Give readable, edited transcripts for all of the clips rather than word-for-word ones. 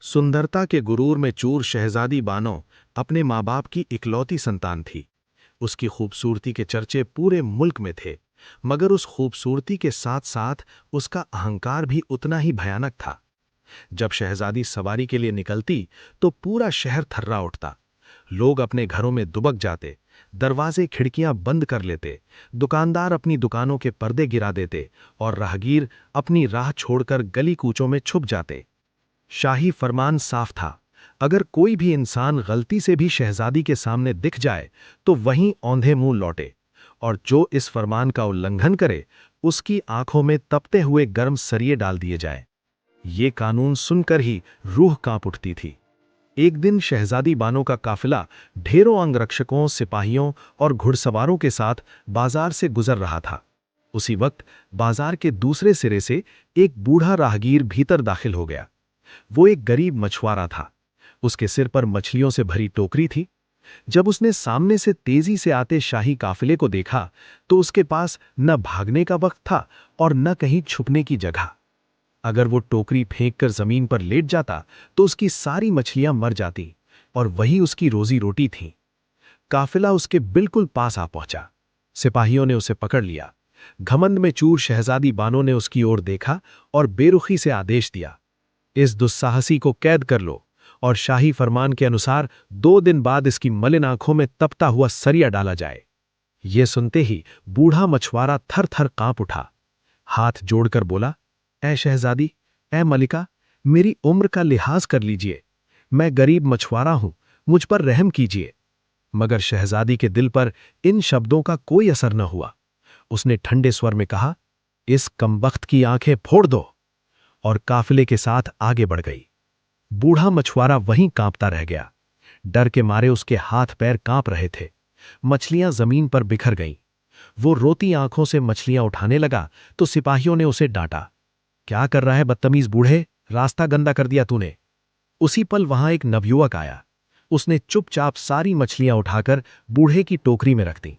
सुंदरता के गुरूर में चूर शहजादी बानो अपने माँ बाप की इकलौती संतान थी। उसकी खूबसूरती के चर्चे पूरे मुल्क में थे, मगर उस खूबसूरती के साथ साथ उसका अहंकार भी उतना ही भयानक था। जब शहजादी सवारी के लिए निकलती तो पूरा शहर थर्रा उठता। लोग अपने घरों में दुबक जाते, दरवाजे खिड़कियां बंद कर लेते, दुकानदार अपनी दुकानों के पर्दे गिरा देते और राहगीर अपनी राह छोड़कर गली कूचों में छुप जाते। शाही फरमान साफ था, अगर कोई भी इंसान गलती से भी शहजादी के सामने दिख जाए तो वहीं औंधे मुंह लौटे, और जो इस फरमान का उल्लंघन करे उसकी आंखों में तपते हुए गर्म सरिये डाल दिए जाए। ये कानून सुनकर ही रूह कांप उठती थी। एक दिन शहजादी बानो का काफिला ढेरों अंगरक्षकों, सिपाहियों और घुड़सवारों के साथ बाजार से गुजर रहा था। उसी वक्त बाजार के दूसरे सिरे से एक बूढ़ा राहगीर भीतर दाखिल हो गया। वो एक गरीब मछुआरा था। उसके सिर पर मछलियों से भरी टोकरी थी। जब उसने सामने से तेजी से आते शाही काफिले को देखा तो उसके पास न भागने का वक्त था और न कहीं छुपने की जगह। अगर वो टोकरी फेंककर जमीन पर लेट जाता तो उसकी सारी मछलियां मर जाती, और वही उसकी रोजी रोटी थी। काफिला उसके बिल्कुल पास आ पहुंचा। सिपाहियों ने उसे पकड़ लिया। घमंड में चूर शहजादी बानो ने उसकी ओर देखा और बेरुखी से आदेश दिया, इस दुस्साहसी को कैद कर लो और शाही फरमान के अनुसार 2 दिन बाद इसकी मलिन आंखों में तपता हुआ सरिया डाला जाए। यह सुनते ही बूढ़ा मछुआरा थर थर कांप उठा। हाथ जोड़कर बोला, ऐ शहजादी, ऐ मलिका, मेरी उम्र का लिहाज कर लीजिए। मैं गरीब मछुआरा हूं, मुझ पर रहम कीजिए। मगर शहजादी के दिल पर इन शब्दों का कोई असर न हुआ। उसने ठंडे स्वर में कहा, इस कमबख्त की आंखें फोड़ दो, और काफिले के साथ आगे बढ़ गई। बूढ़ा मछुआरा वहीं कांपता रह गया। डर के मारे उसके हाथ पैर कांप रहे थे। मछलियां जमीन पर बिखर गईं। वो रोती आंखों से मछलियां उठाने लगा तो सिपाहियों ने उसे डांटा, क्या कर रहा है बदतमीज बूढ़े, रास्ता गंदा कर दिया तूने। उसी पल वहां एक नवयुवक आया। उसने चुपचाप सारी मछलियां उठाकर बूढ़े की टोकरी में रख दी।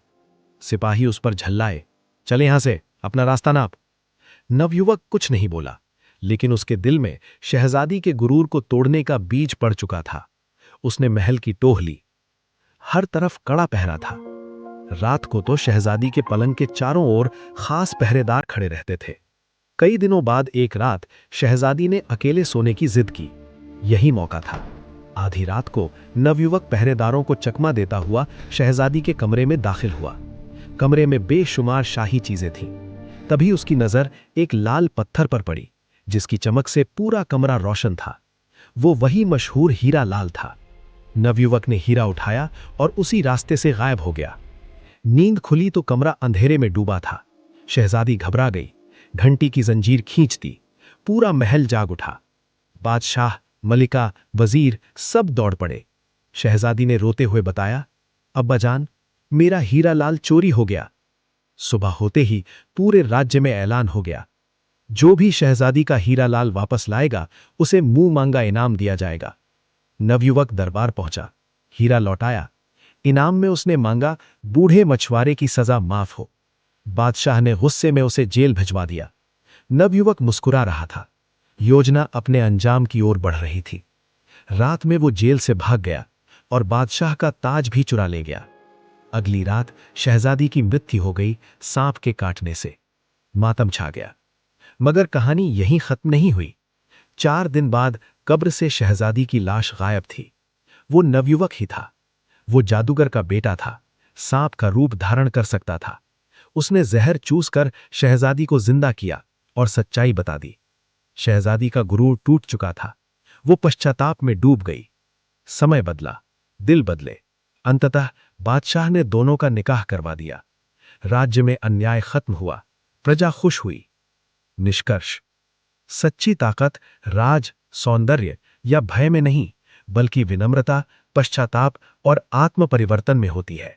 सिपाही उस पर झल्लाए, चले यहां से, अपना रास्ता नाप। नवयुवक कुछ नहीं बोला, लेकिन उसके दिल में शहजादी के गुरूर को तोड़ने का बीज पड़ चुका था। उसने महल की टोह ली। हर तरफ कड़ा पहरा था। रात को तो शहजादी के पलंग के चारों ओर खास पहरेदार खड़े रहते थे। कई दिनों बाद एक रात शहजादी ने अकेले सोने की जिद की। यही मौका था। आधी रात को नवयुवक पहरेदारों को चकमा देता हुआ शहजादी के कमरे में दाखिल हुआ। कमरे में बेशुमार शाही चीजें थीं। तभी उसकी नजर एक लाल पत्थर पर पड़ी, जिसकी चमक से पूरा कमरा रोशन था। वो वही मशहूर हीरा लाल था। नवयुवक ने हीरा उठाया और उसी रास्ते से गायब हो गया। नींद खुली तो कमरा अंधेरे में डूबा था। शहजादी घबरा गई। घंटी की जंजीर खींच दी। पूरा महल जाग उठा। बादशाह, मलिका, वजीर सब दौड़ पड़े। शहजादी ने रोते हुए बताया, अब्बाजान, मेरा हीरा लाल चोरी हो गया। सुबह होते ही पूरे राज्य में ऐलान हो गया, जो भी शहजादी का हीरा लाल वापस लाएगा उसे मुंह मांगा इनाम दिया जाएगा। नवयुवक दरबार पहुंचा, हीरा लौटाया। इनाम में उसने मांगा बूढ़े मछुआरे की सजा माफ हो। बादशाह ने गुस्से में उसे जेल भिजवा दिया। नवयुवक मुस्कुरा रहा था। योजना अपने अंजाम की ओर बढ़ रही थी। रात में वो जेल से भाग गया और बादशाह का ताज भी चुरा ले गया। अगली रात शहजादी की मृत्यु हो गई, सांप के काटने से। मातम छा गया। मगर कहानी यहीं खत्म नहीं हुई। 4 दिन बाद कब्र से शहजादी की लाश गायब थी। वो नवयुवक ही था। वो जादूगर का बेटा था, सांप का रूप धारण कर सकता था। उसने जहर चूसकर शहजादी को जिंदा किया और सच्चाई बता दी। शहजादी का गुरूर टूट चुका था। वो पश्चाताप में डूब गई। समय बदला, दिल बदले। अंततः बादशाह ने दोनों का निकाह करवा दिया। राज्य में अन्याय खत्म हुआ, प्रजा खुश हुई। निष्कर्ष, सच्ची ताकत राज, सौंदर्य या भय में नहीं, बल्कि विनम्रता, पश्चाताप और आत्म परिवर्तन में होती है।